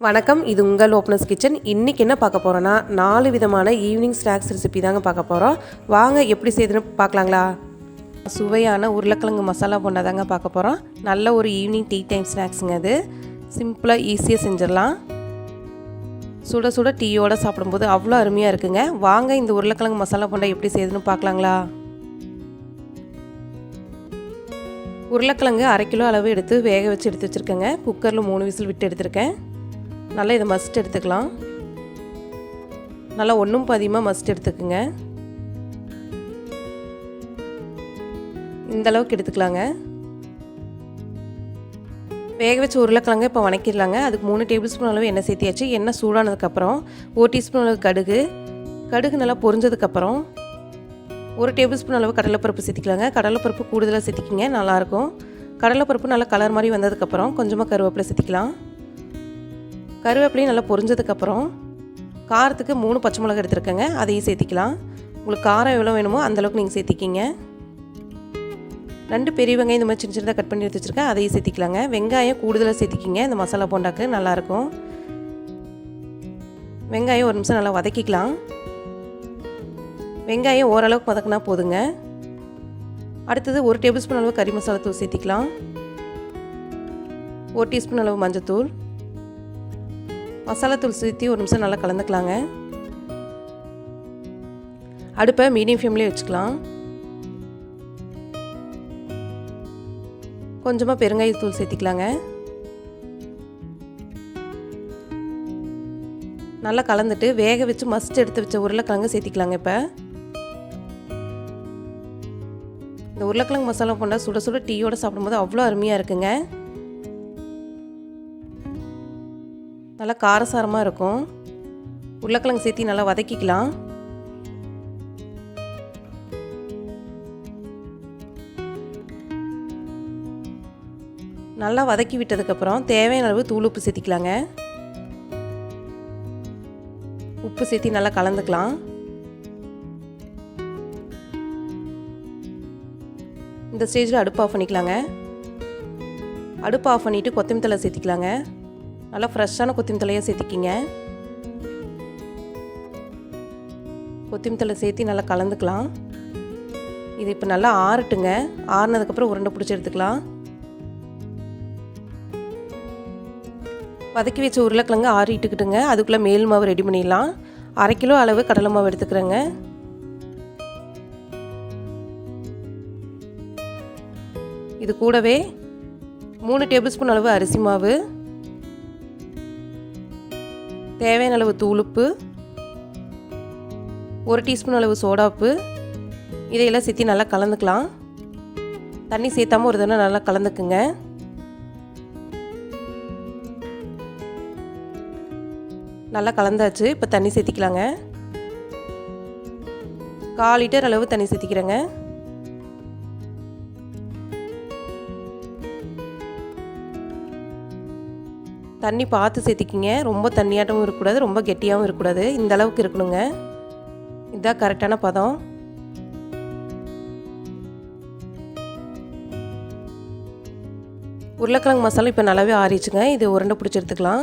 வணக்கம், இது உங்கள் ஓப்பனர்ஸ் கிச்சன். இன்றைக்கி என்ன பார்க்க போகிறோன்னா 4 விதமான ஈவினிங் ஸ்நாக்ஸ் ரெசிபி தாங்க பார்க்க போகிறோம். வாங்க எப்படி செய்யுதுன்னு பார்க்கலாங்களா. சுவையான உருளைக்கிழங்கு மசாலா போண்டா தாங்க பார்க்க போகிறோம். நல்ல ஒரு ஈவினிங் டீ டைம் ஸ்நாக்ஸுங்க. அது சிம்பிளாக ஈஸியாக செஞ்சிடலாம். சுட சுட டீயோடு சாப்பிடும்போது அவ்வளோ அருமையாக இருக்குங்க. வாங்க இந்த உருளைக்கிழங்கு மசாலா போண்டா எப்படி செய்யுதுன்னு பார்க்கலாங்களா. உருளைக்கிழங்கு 1/2 கிலோ அளவு எடுத்து வேக வச்சு எடுத்து வச்சுருக்கேங்க. குக்கரில் 3 விசில் விட்டு எடுத்துருக்கேன். நல்லா இதை மஸ்ட் எடுத்துக்கலாம். நல்லா ஒன்றும் பாதியமாக மஸ்ட் எடுத்துக்குங்க. இந்த அளவுக்கு எடுத்துக்கலாங்க. வேக வச்ச உருளைக்கிழங்கு இப்போ வணக்கிடலாங்க. அதுக்கு 3 டேபிள் ஸ்பூன் அளவு எண்ணெய் சேர்த்தியாச்சு. எண்ணெய் சூடானதுக்கப்புறம் 1 டீஸ்பூன் அளவு கடுகு நல்லா பொரிஞ்சதுக்கப்புறம் 1 டேபிள் ஸ்பூன் அளவு கடலைப்பருப்பு சேர்த்திக்கலாங்க. கடலைப்பருப்பு கூடுதலாக சேர்த்திக்கிங்க, நல்லாயிருக்கும். கடலைப்பருப்பு நல்லா கலர் மாதிரி வந்ததுக்கப்புறம் கொஞ்சமாக கருவேப்பிலை சேர்த்திக்கலாம். கருவேப்பிலையும் நல்லா பொரிஞ்சதுக்கப்புறம் காரத்துக்கு 3 பச்சை மிளகாய் எடுத்துருக்கேங்க, அதையும் சேர்த்திக்கலாம். உங்களுக்கு காரம் எவ்வளோ வேணுமோ அந்தளவுக்கு நீங்கள் சேர்த்திக்கிங்க. 2 பெரிய வெங்காயம் இந்த மாதிரி சின்ன சின்னதாக கட் பண்ணி எடுத்து வச்சுருக்கேன், அதையும் சேர்த்திக்கலாங்க. வெங்காயம் கூடுதலாக சேர்த்திக்கிங்க, இந்த மசாலா போண்டாக்கு நல்லாயிருக்கும். வெங்காயம் 1 நிமிஷம் நல்லா வதக்கிக்கலாம். வெங்காயம் ஓரளவுக்கு வதக்கினா போதுங்க. அடுத்தது 1 டேபிள் ஸ்பூன் அளவு கறி மசாலா தூள் சேர்த்திக்கலாம். 1 டீஸ்பூன் அளவு மஞ்சத்தூள், மசாலா தூள் சேர்த்து 1 நிமிஷம் நல்லா கலந்துக்கலாங்க. அடுப்பை மீடியம் ஃப்ளேம்லேயே வச்சுக்கலாம். கொஞ்சமாக பெருங்காயத்தூள் சேர்த்திக்கலாங்க. நல்லா கலந்துட்டு வேக வச்சு மஸ்ட் எடுத்து வச்ச உருளைக்கிழங்கு சேர்த்திக்கலாங்க. இப்போ இந்த உருளைக்கிழங்கு மசாலா போண்டா சுட சுட டீயோடு சாப்பிடும்போது அவ்வளோ அருமையாக இருக்குங்க. நல்லா காரசாரமாக இருக்கும். உருளைக்கிழங்கு சேர்த்தி நல்லா வதக்கிக்கலாம். நல்லா வதக்கி விட்டதுக்கப்புறம் தேவையான அளவு தூள் உப்பு சேர்த்திக்கலாங்க. உப்பு சேர்த்தி நல்லா கலந்துக்கலாம். இந்த ஸ்டேஜில் அடுப்பு ஆஃப் பண்ணிக்கலாங்க. அடுப்பு ஆஃப் பண்ணிவிட்டு கொத்தமல்லி தழை சேர்த்திக்கலாங்க. நல்லா ஃப்ரெஷ்ஷான கொத்தமல்லி தழையாக சேர்த்திக்கிங்க. கொத்தமல்லி தழை சேர்த்தி நல்லா கலந்துக்கலாம். இது இப்போ நல்லா ஆறட்டுங்க. ஆறுனதுக்கப்புறம் உருண்டை பிடிச்சி எடுத்துக்கலாம். வதக்கி வச்ச உருளைக்கிழங்கு ஆறிட்டுக்கிட்டுங்க. அதுக்குள்ளே மேல் மாவு ரெடி பண்ணிடலாம். 1/2 கிலோ அளவு கடலை மாவு எடுத்துக்கிறேங்க. இது கூடவே 3 டேபிள் ஸ்பூன் அளவு அரிசி மாவு, தேவையான அளவு தூளுப்பு, 1 டீஸ்பூன் அளவு சோடாப்பு, இதையெல்லாம் சேர்த்து நல்லா கலந்துக்கலாம். தண்ணி சேர்த்தாமல் ஒரு தடவை நல்லா கலந்துக்குங்க. நல்லா கலந்தாச்சு. இப்போ தண்ணி சேர்த்திக்கலாங்க. 1/4 லிட்டர் அளவு தண்ணி சேர்த்திக்கிறேங்க. தண்ணி பார்த்து சேர்த்திக்கிங்க. ரொம்ப தண்ணியாட்டமும் இருக்கக்கூடாது, ரொம்ப கெட்டியாகவும் இருக்கக்கூடாது. இந்த அளவுக்கு இருக்கணுங்க. இதுதான் கரெக்டான பதம். உருளைக்கிழங்கு மசாலா இப்போ நல்லாவே ஆறிச்சுங்க. இது உருண்டை பிடிச்சி எடுத்துக்கலாம்.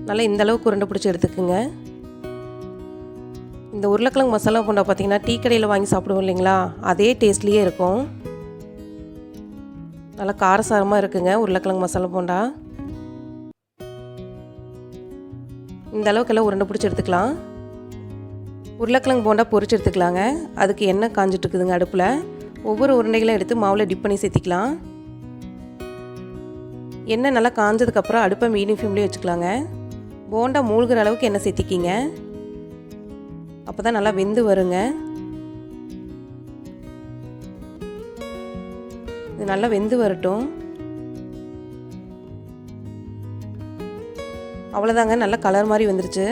நல்லா இந்த அளவுக்கு உருண்டை பிடிச்சி எடுத்துக்குங்க. இந்த உருளைக்கிழங்கு மசாலா போண்டா பார்த்திங்கன்னா டீ கடையில் வாங்கி சாப்பிடுவோம் இல்லைங்களா, அதே டேஸ்ட்லேயே இருக்கும். நல்லா காரசாரமாக இருக்குங்க உருளைக்கிழங்கு மசாலா போண்டா. இந்த அளவுக்கெல்லாம் உருண்டை பிடிச்சி எடுத்துக்கலாம். உருளைக்கிழங்கு போண்டா பொரிச்சு எடுத்துக்கலாங்க. அதுக்கு எண்ணெய் காஞ்சிட்டு இருக்குதுங்க அடுப்பில். ஒவ்வொரு உருண்டைகளும் எடுத்து மாவில் டிப் பண்ணி சேர்த்திக்கலாம். எண்ணெய் நல்லா காஞ்சதுக்கப்புறம் அடுப்பை மீடியம் ஃப்ளேம்லேயே வச்சுக்கலாங்க. போண்டா மூழ்கிற அளவுக்கு எண்ணெய் சேர்த்திக்கிங்க. அப்போ தான் நல்லா வெந்து வருங்க. இது நல்லா வெந்து வரட்டும். அவ்வளோதாங்க, நல்லா கலர் மாதிரி வந்துருச்சு.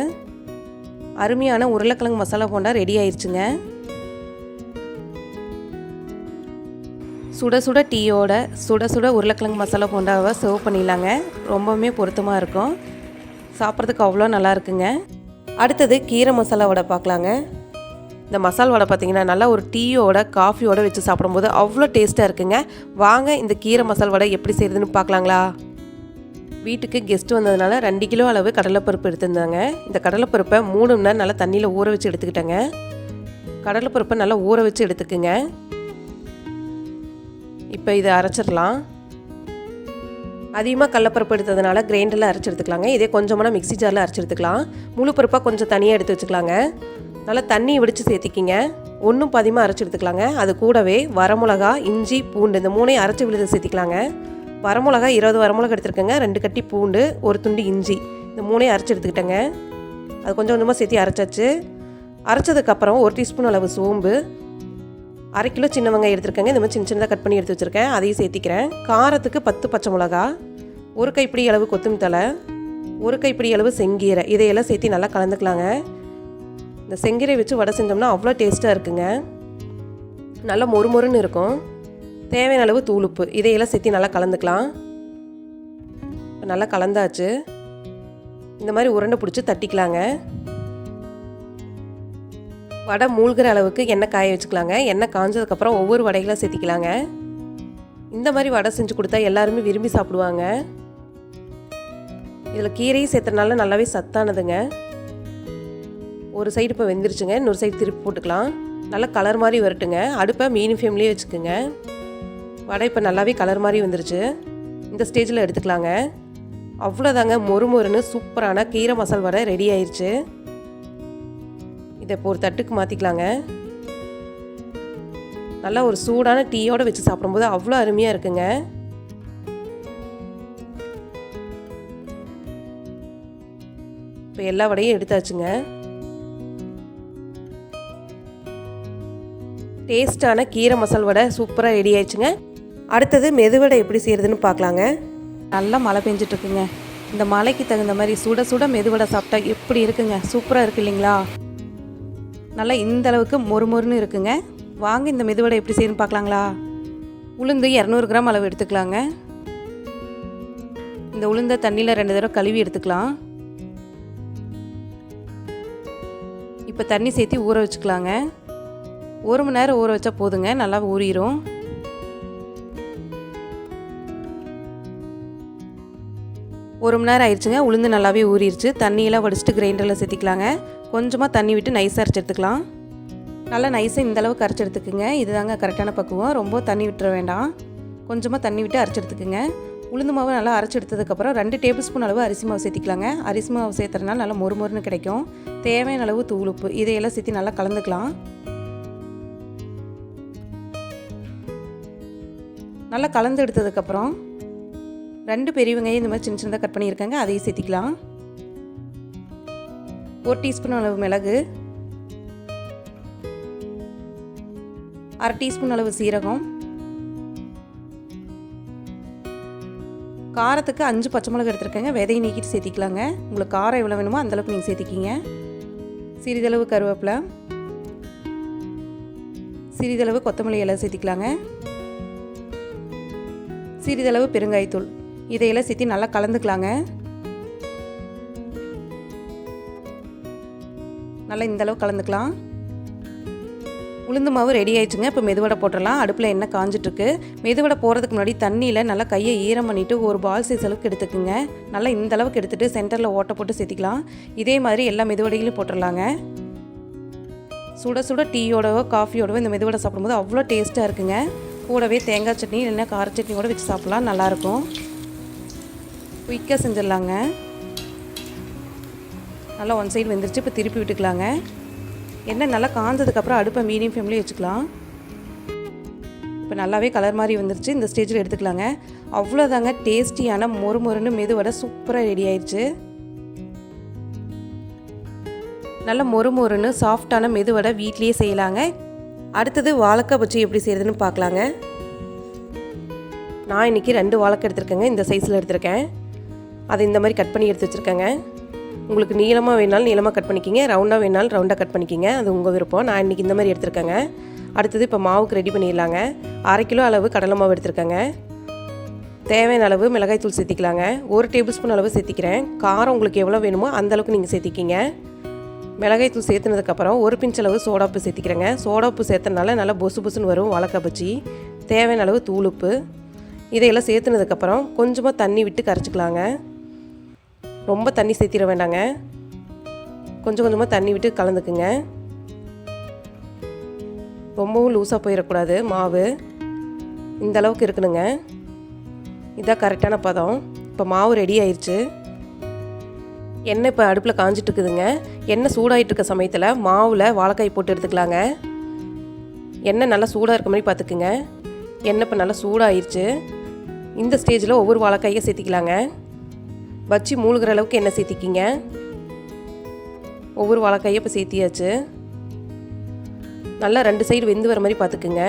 அருமையான உருளைக்கிழங்கு மசாலா போண்டா ரெடி ஆயிடுச்சுங்க. சுட சுட டீயோட சுட சுட உருளைக்கிழங்கு மசாலா போண்டாவை சர்வ் பண்ணிடலாங்க. ரொம்பவுமே பொருத்தமாக இருக்கும். சாப்பிட்றதுக்கு அவ்வளோ நல்லா இருக்குங்க. அடுத்தது கீரை மசாலா வடை பார்க்கலாங்க. இந்த மசால் வடை பார்த்திங்கன்னா நல்லா ஒரு டீயோட காஃபியோட வச்சு சாப்பிடும்போது அவ்வளோ டேஸ்ட்டாக இருக்குங்க. வாங்க இந்த கீரை மசால் வடை எப்படி செய்கிறதுன்னு பார்க்கலாங்களா. வீட்டுக்கு கெஸ்ட் வந்ததுனால 2 கிலோ அளவு கடலைப்பருப்பு எடுத்திருந்தாங்க. இந்த கடலைப்பருப்பை 3 மணி நேரம் நல்லா தண்ணியில் ஊற வச்சு எடுத்துக்கிட்டேங்க. கடலைப்பருப்பை நல்லா ஊற வச்சு எடுத்துக்குங்க. இப்போ இதை அரைச்சிடலாம். அதிகமாக கடலைப்பருப்பு எடுத்ததுனால கிரைண்டரில் அரைச்சி எடுத்துக்கலாங்க. இதே கொஞ்சமான மிக்ஸி ஜாரில் அரைச்சி எடுத்துக்கலாம். முழு பருப்பாக கொஞ்சம் தனியாக எடுத்து வச்சுக்கலாங்க. நல்லா தண்ணி வடித்து சேர்த்திக்கிங்க. ஒன்றும் பாதியமாக அரைச்சி எடுத்துக்கலாங்க. அது கூடவே வரமிளகா, இஞ்சி, பூண்டு இந்த 3ஐயும் அரைச்சி விழுது சேர்த்திக்கலாங்க. வரமிளகா 20 வரமிளகா எடுத்துருக்கேங்க. 2 கட்டி பூண்டு, ஒரு துண்டு இஞ்சி, இந்த 3ஐயும் அரைச்சி எடுத்துக்கிட்டேங்க. அது கொஞ்சம் கொஞ்சமாக சேர்த்தி அரைச்சாச்சு. அரைச்சதுக்கப்புறம் 1 டீஸ்பூன் அளவு சோம்பு, 1/2 கிலோ சின்ன வெங்காயம் எடுத்துருக்கேங்க. இந்த மாதிரி சின்ன சின்னதாக கட் பண்ணி எடுத்து வச்சுருக்கேன். அதையும் சேர்த்திக்கிறேன். காரத்துக்கு 10 பச்சை மிளகா, 1 கைப்பிடி அளவு கொத்தமல்லி தழை, 1 கைப்பிடி அளவு செங்கீரை, இதையெல்லாம் சேர்த்தி நல்லா கலந்துக்கலாங்க. இந்த செங்கீரை வச்சு வடை செஞ்சோம்னா அவ்வளோ டேஸ்ட்டாக இருக்குங்க. நல்லா மொறுமொறுன்னு இருக்கும். தேவையான அளவு தூளுப்பு, இதையெல்லாம் சேர்த்தி நல்லா கலந்துக்கலாம். இப்போ நல்லா கலந்தாச்சு. இந்த மாதிரி உருண்டை பிடிச்சி தட்டிக்கலாங்க. வடை மூழ்கிற அளவுக்கு எண்ணெய் காய வச்சுக்கலாங்க. எண்ணெய் காஞ்சதுக்கப்புறம் ஒவ்வொரு வடைகளாக சேர்த்திக்கலாங்க. இந்த மாதிரி வடை செஞ்சு கொடுத்தா எல்லாருமே விரும்பி சாப்பிடுவாங்க. இதில் கீரையும் சேர்த்தனால நல்லாவே சத்தானதுங்க. ஒரு சைடு இப்போ வெந்துருச்சுங்க. இன்னொரு சைடு திருப்பி போட்டுக்கலாம். நல்லா கலர் மாதிரி வரட்டுங்க. அடுப்பை மீடியம் ஃப்ளேம்லேயே வச்சுக்கோங்க. வடை இப்போ நல்லாவே கலர் மாதிரி வந்துருச்சு. இந்த ஸ்டேஜில் எடுத்துக்கலாங்க. அவ்வளோதாங்க, மொறுமொறுன்னு சூப்பரான கீரை மசால் வடை ரெடி ஆயிடுச்சு. இதை இப்போ ஒரு தட்டுக்கு மாற்றிக்கலாங்க. நல்லா ஒரு சூடான டீயோடு வச்சு சாப்பிடும்போது அவ்வளோ அருமையாக இருக்குங்க. இப்போ எல்லா வடையும் எடுத்தாச்சுங்க. டேஸ்டான கீரை மசால் வடை சூப்பராக ரெடி ஆயிடுச்சுங்க. அடுத்தது மெதுவடை எப்படி செய்கிறதுன்னு பார்க்கலாங்க. நல்லா மழை பெஞ்சிட்ருக்குங்க. இந்த மழைக்கு தகுந்த மாதிரி சுட சுட மெதுவடை சாப்பிட்டா எப்படி இருக்குங்க, சூப்பராக இருக்குது இல்லைங்களா? நல்லா இந்த அளவுக்கு மொறுமொறுன்னு இருக்குங்க. வாங்க இந்த மெதுவடை எப்படி செய்யணும்னு பார்க்கலாங்களா? உளுந்து 200 கிராம் அளவு எடுத்துக்கலாங்க. இந்த உளுந்தை தண்ணியில் 2 தடவை கழுவி எடுத்துக்கலாம். இப்போ தண்ணி சேர்த்து ஊற வச்சுக்கலாங்க. 1 மணி நேரம் ஊற வச்சா போதுங்க, நல்லா ஊறிடும். ஒரு மணி நேரம் ஆயிடுச்சுங்க. உளுந்து நல்லாவே ஊறிடுச்சு. தண்ணியெல்லாம் வடிச்சிட்டு கிரைண்டரில் சேர்த்திக்கலாங்க. கொஞ்சமாக தண்ணி விட்டு நைஸாக அரைச்சி எடுத்துக்கலாம். நல்லா நைஸாக இந்த அளவுக்கு அரைச்சி எடுத்துக்குங்க. இதுதாங்க கரெக்டான பக்குவம். ரொம்ப தண்ணி விட்டுற வேண்டாம். கொஞ்சமாக தண்ணி விட்டு அரைச்சி எடுத்துக்குங்க. உளுந்து மாவு நல்லா அரைச்சி எடுத்ததுக்கப்புறம் 2 டேபிள் ஸ்பூன் அளவு அரிசி மாவு சேர்த்திக்கலாங்க. அரிசி மாவு சேர்த்துறதுனால நல்லா மொறுமொறுன்னு கிடைக்கும். தேவையான அளவு தூளுப்பு, இதையெல்லாம் சேர்த்து நல்லா கலந்துக்கலாம். நல்லா கலந்து எடுத்ததுக்கப்புறம் 2 பெரிய வெங்காயம் இந்த மாதிரி சின்ன சின்னதாக கட் பண்ணியிருக்காங்க. அதையும் சேர்த்திக்கலாம். 1 டீஸ்பூன் அளவு மிளகு, 1/2 டீஸ்பூன் அளவு சீரகம், காரத்துக்கு 5 பச்சை மிளகு எடுத்துருக்கேங்க. விதையை நீக்கிட்டு சேர்த்திக்கலாங்க. உங்களுக்கு காரம் எவ்வளோ வேணுமோ அந்தளவுக்கு நீங்கள் சேர்த்திக்கிங்க. சிறிதளவு கருவேப்பிலை, சிறிதளவு கொத்தமல்லி எல்லாம் சேர்த்திக்கலாங்க. சிறிதளவு பெருங்காயத்தூள், இதையெல்லாம் சேர்த்து நல்லா கலந்துக்கலாங்க. நல்லா இந்தளவு கலந்துக்கலாம். உளுந்து மாவு ரெடி ஆயிடுச்சுங்க. இப்போ மெதுவடை போட்டுடலாம். அடுப்பில் எண்ணெய் காஞ்சிட்ருக்கு. மெதுவடை போகிறதுக்கு முன்னாடி தண்ணியில் நல்லா கையை ஈரம் பண்ணிவிட்டு ஒரு பால் சைஸ் அளவுக்கு எடுத்துக்குங்க. நல்லா இந்த அளவுக்கு எடுத்துகிட்டு சென்டரில் ஓட்டை போட்டு சேர்த்திக்கலாம். இதே மாதிரி எல்லா மெதுவடைகளையும் போட்டுடலாங்க. சுட சுட டீயோடவோ காஃபியோடவோ இந்த மெதுவடை சாப்பிடும்போது அவ்வளோ டேஸ்ட்டாக இருக்குங்க. கூடவே தேங்காய் சட்னி இல்லைன்னா கார சட்னி கூட வச்சு சாப்பிட்லாம், நல்லாயிருக்கும். குயிக்காக செஞ்சிடலாங்க. நல்லா ஒன் சைடு வெந்துருச்சு. இப்போ திருப்பி விட்டுக்கலாங்க. எண்ணெய் நல்லா காஞ்சதுக்கப்புறம் அடுப்பை மீடியம் ஃப்ளேம்லேயே வச்சுக்கலாம். இப்போ நல்லாவே கலர் மாதிரி வந்துருச்சு. இந்த ஸ்டேஜில் எடுத்துக்கலாங்க. அவ்வளோதாங்க, டேஸ்டியான மொறுமொறுன்னு மெதுவடை சூப்பராக ரெடி ஆயிடுச்சு. நல்ல மொறுமொறுன்னு சாஃப்டான மெதுவடை வீட்லேயே செய்யலாங்க. அடுத்தது வாழைக்காய் பச்சி எப்படி செய்கிறதுன்னு பார்க்கலாங்க. நான் இன்றைக்கி 2 வாழைக்காய் எடுத்துருக்கேங்க. இந்த சைஸில் எடுத்திருக்கேன். அதை இந்த மாதிரி கட் பண்ணி எடுத்து வச்சுருக்கேங்க. உங்களுக்கு நீளமாக வேணாலும் நீளமாக கட் பண்ணிக்கிங்க, ரவுண்டாக வேணாலும் ரவுண்டாக கட் பண்ணிக்கிங்க. அது உங்கள் விருப்பம். நான் இன்றைக்கி இந்த மாதிரி எடுத்துருக்கேங்க. அடுத்தது இப்போ மாவுக்கு ரெடி பண்ணிடலாங்க. 1/2 கிலோ அளவு கடலை மாவு எடுத்துருக்கேங்க. தேவையான அளவு மிளகாய்த்தூள் சேர்த்திக்கலாங்க. 1 டேபிள் ஸ்பூன் அளவு சேர்த்திக்கிறேன். காரம் உங்களுக்கு எவ்வளோ வேணுமோ அந்தளவுக்கு நீங்கள் சேர்த்திக்கிங்க. மிளகாய்த்தூள் சேர்த்துனதுக்கப்புறம் 1 பிஞ்ச் அளவு சோடாப்பு சேர்த்திக்கிறேங்க. சோடாப்பு சேர்த்தனால நல்லா பொசு பொசுன்னு வரும் வாழைக்காய் பச்சி. தேவையான அளவு தூளுப்பு, இதையெல்லாம் சேர்த்துனதுக்கப்புறம் கொஞ்சமாக தண்ணி விட்டு கரைச்சிக்கலாங்க. ரொம்ப தண்ணி சேர்த்திட வேண்டாங்க, கொஞ்சம் கொஞ்சமாக தண்ணி விட்டு கலந்துக்குங்க. ரொம்பவும் லூஸாக போயிடக்கூடாது மாவு, இந்த அளவுக்கு இருக்கணுங்க. இதான் கரெக்டான பதம். இப்போ மாவு ரெடி ஆயிடுச்சு. எண்ணெய் இப்போ அடுப்பில் காஞ்சிட்டு இருக்குதுங்க. எண்ணெய் சூடாகிட்டு இருக்க சமயத்தில் மாவில் வாழைக்காய் போட்டு எடுத்துக்கலாங்க. எண்ணெய் நல்லா சூடாக இருக்க மாதிரி பார்த்துக்குங்க. எண்ணெய் இப்போ நல்லா சூடாகிடுச்சு. இந்த ஸ்டேஜில் ஒவ்வொரு வாழைக்காயை சேர்த்திக்கலாங்க. வச்சு மூழ்கிற அளவுக்கு எண்ணெய் சேர்த்திக்கிங்க. ஒவ்வொரு வாழைக்காயை இப்போ சேர்த்தியாச்சு. நல்லா 2 சைடு வெந்து வர மாதிரி பார்த்துக்குங்க.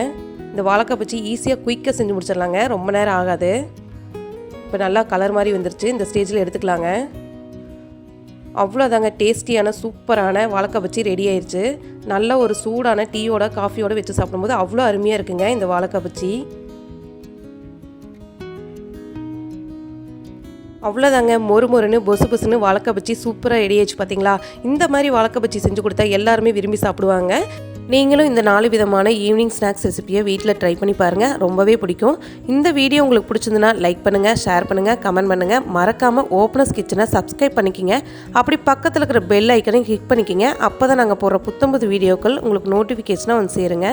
இந்த வாழைக்காய் பச்சி ஈஸியாக குயிக்காக செஞ்சு முடிச்சிடலாங்க, ரொம்ப நேரம் ஆகாது. இப்போ நல்லா கலர் மாதிரி வந்துருச்சு. இந்த ஸ்டேஜில் எடுத்துக்கலாங்க. அவ்வளோதாங்க, டேஸ்டியான சூப்பரான வாழைக்காய் பச்சி ரெடி ஆயிடுச்சு. நல்ல ஒரு சூடான டீயோட காஃபியோட வச்சு சாப்பிடும்போது அவ்வளோ அருமையாக இருக்குங்க இந்த வாழைக்காய் பச்சி. அவ்வளோதாங்க, மொறுன்னு பொசு பொசுன்னு வாழைக்காய் பச்சி சூப்பராக ரெடி ஆயிடுச்சு பார்த்தீங்களா. இந்த மாதிரி வாழைக்காய் பச்சி செஞ்சு கொடுத்தா எல்லாருமே விரும்பி சாப்பிடுவாங்க. நீங்களும் இந்த 4 விதமான ஈவினிங் ஸ்நாக்ஸ் ரெசிபியை வீட்டில் ட்ரை பண்ணி பாருங்கள், ரொம்பவே பிடிக்கும். இந்த வீடியோ உங்களுக்கு பிடிச்சிருந்துன்னா லைக் பண்ணுங்கள், ஷேர் பண்ணுங்கள், கமெண்ட் பண்ணுங்கள். மறக்காமல் ஓப்பனர்ஸ் கிச்சனை சப்ஸ்கிரைப் பண்ணிக்கிங்க. அப்படி பக்கத்தில் இருக்கிற பெல் ஐக்கனையும் கிளிக் பண்ணிக்கிங்க. அப்போ தான் நாங்கள் போடுற புத்தம்புது வீடியோக்கள் உங்களுக்கு நோட்டிஃபிகேஷனாக வந்து சேருங்க.